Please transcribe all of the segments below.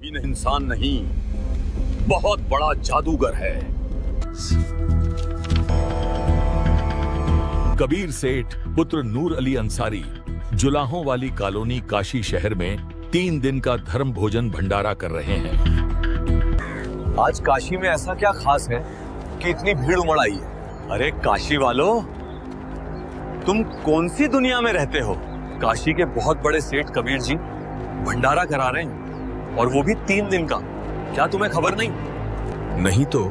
इंसान नहीं, बहुत बड़ा जादूगर है। कबीर सेठ पुत्र नूर अली अंसारी जुलाहों वाली कॉलोनी काशी शहर में 3 दिन का धर्म भोजन भंडारा कर रहे हैं। आज काशी में ऐसा क्या खास है कि इतनी भीड़ उमड़ आई है? अरे काशी वालों, तुम कौन सी दुनिया में रहते हो? काशी के बहुत बड़े सेठ कबीर जी भंडारा करा रहे हैं, और वो भी 3 दिन का। क्या तुम्हें खबर नहीं? नहीं तो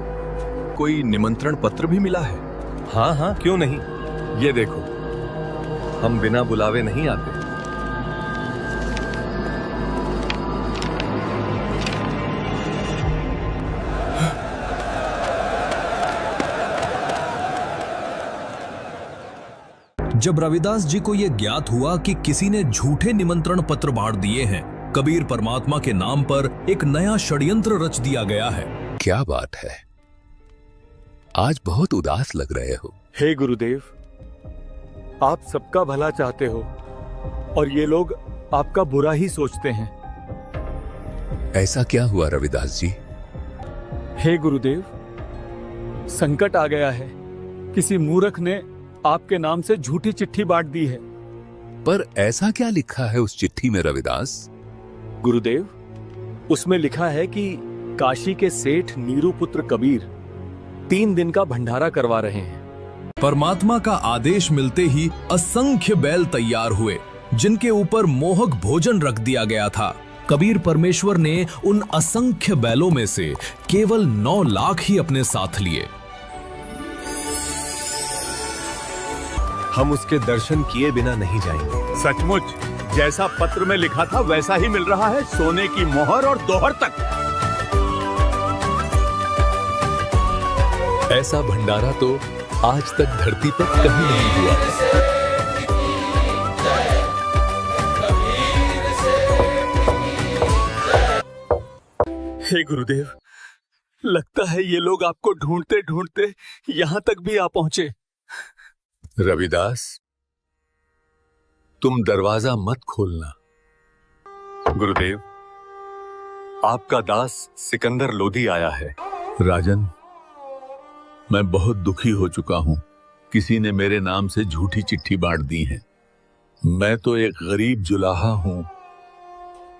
कोई निमंत्रण पत्र भी मिला है? हाँ हाँ, क्यों नहीं। ये देखो, हम बिना बुलावे नहीं आते। जब रविदास जी को यह ज्ञात हुआ कि किसी ने झूठे निमंत्रण पत्र बांट दिए हैं, कबीर परमात्मा के नाम पर एक नया षड्यंत्र रच दिया गया है। क्या बात है, आज बहुत उदास लग रहे हो। हे गुरुदेव, आप सबका भला चाहते हो और ये लोग आपका बुरा ही सोचते हैं। ऐसा क्या हुआ रविदास जी? हे गुरुदेव, संकट आ गया है। किसी मूर्ख ने आपके नाम से झूठी चिट्ठी बांट दी है। पर ऐसा क्या लिखा है उस चिट्ठी में रविदास? गुरुदेव, उसमें लिखा है कि काशी के सेठ नीरू पुत्र कबीर 3 दिन का भंडारा करवा रहे हैं। परमात्मा का आदेश मिलते ही असंख्य बैल तैयार हुए, जिनके ऊपर मोहक भोजन रख दिया गया था। कबीर परमेश्वर ने उन असंख्य बैलों में से केवल 9 लाख ही अपने साथ लिए। हम उसके दर्शन किए बिना नहीं जाएंगे। सचमुच जैसा पत्र में लिखा था वैसा ही मिल रहा है, सोने की मोहर और दोहर तक। ऐसा भंडारा तो आज तक धरती पर कभी नहीं हुआ। हे गुरुदेव, लगता है ये लोग आपको ढूंढते ढूंढते यहां तक भी आ पहुंचे। रविदास, तुम दरवाजा मत खोलना। गुरुदेव, आपका दास सिकंदर लोधी आया है। राजन, मैं बहुत दुखी हो चुका हूं। किसी ने मेरे नाम से झूठी चिट्ठी बांट दी है। मैं तो एक गरीब जुलाहा हूं,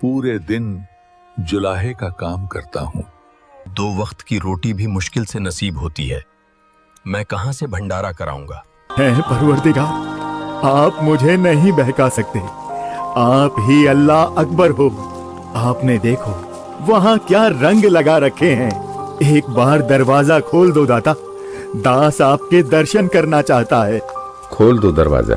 पूरे दिन जुलाहे का काम करता हूं। 2 वक्त की रोटी भी मुश्किल से नसीब होती है। मैं कहां से भंडारा कराऊंगा? है परवरदिगार, आप मुझे नहीं बहका सकते। आप ही अल्लाह अकबर हो। आपने देखो वहां क्या रंग लगा रखे हैं। एक बार दरवाजा खोल दो दाता, दास आपके दर्शन करना चाहता है। खोल दो दरवाजा।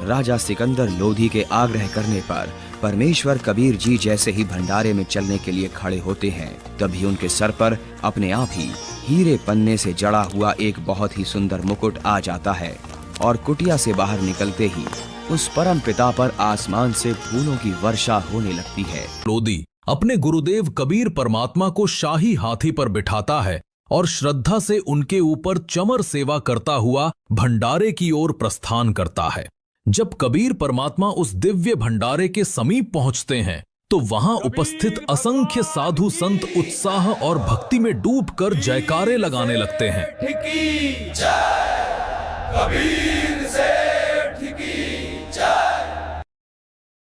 राजा सिकंदर लोधी के आग्रह करने पर परमेश्वर कबीर जी जैसे ही भंडारे में चलने के लिए खड़े होते हैं, तभी उनके सर पर अपने आप ही हीरे पन्ने से जड़ा हुआ एक बहुत ही सुंदर मुकुट आ जाता है, और कुटिया से बाहर निकलते ही उस परम पिता पर आसमान से फूलों की वर्षा होने लगती है। लोधी अपने गुरुदेव कबीर परमात्मा को शाही हाथी पर बिठाता है और श्रद्धा से उनके ऊपर चमर सेवा करता हुआ भंडारे की ओर प्रस्थान करता है। जब कबीर परमात्मा उस दिव्य भंडारे के समीप पहुंचते हैं, तो वहां उपस्थित असंख्य साधु संत उत्साह और भक्ति में डूबकर जयकारे लगाने लगते हैं।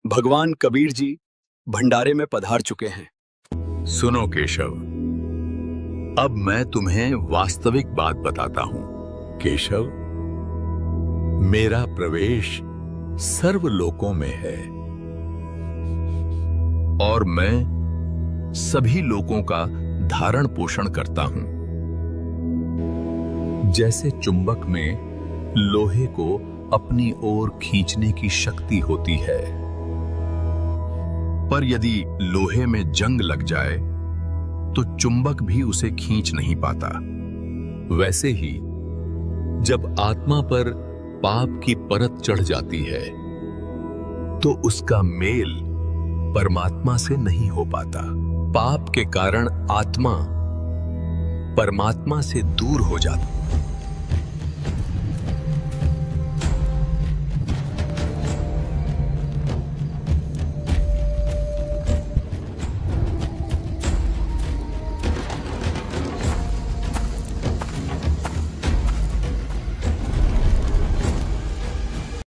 भगवान कबीर जी भंडारे में पधार चुके हैं। सुनो केशव, अब मैं तुम्हें वास्तविक बात बताता हूं। केशव, मेरा प्रवेश सर्वलोकों में है और मैं सभी लोगों का धारण पोषण करता हूं। जैसे चुंबक में लोहे को अपनी ओर खींचने की शक्ति होती है, पर यदि लोहे में जंग लग जाए तो चुंबक भी उसे खींच नहीं पाता। वैसे ही जब आत्मा पर पाप की परत चढ़ जाती है तो उसका मेल परमात्मा से नहीं हो पाता। पाप के कारण आत्मा परमात्मा से दूर हो जाती है।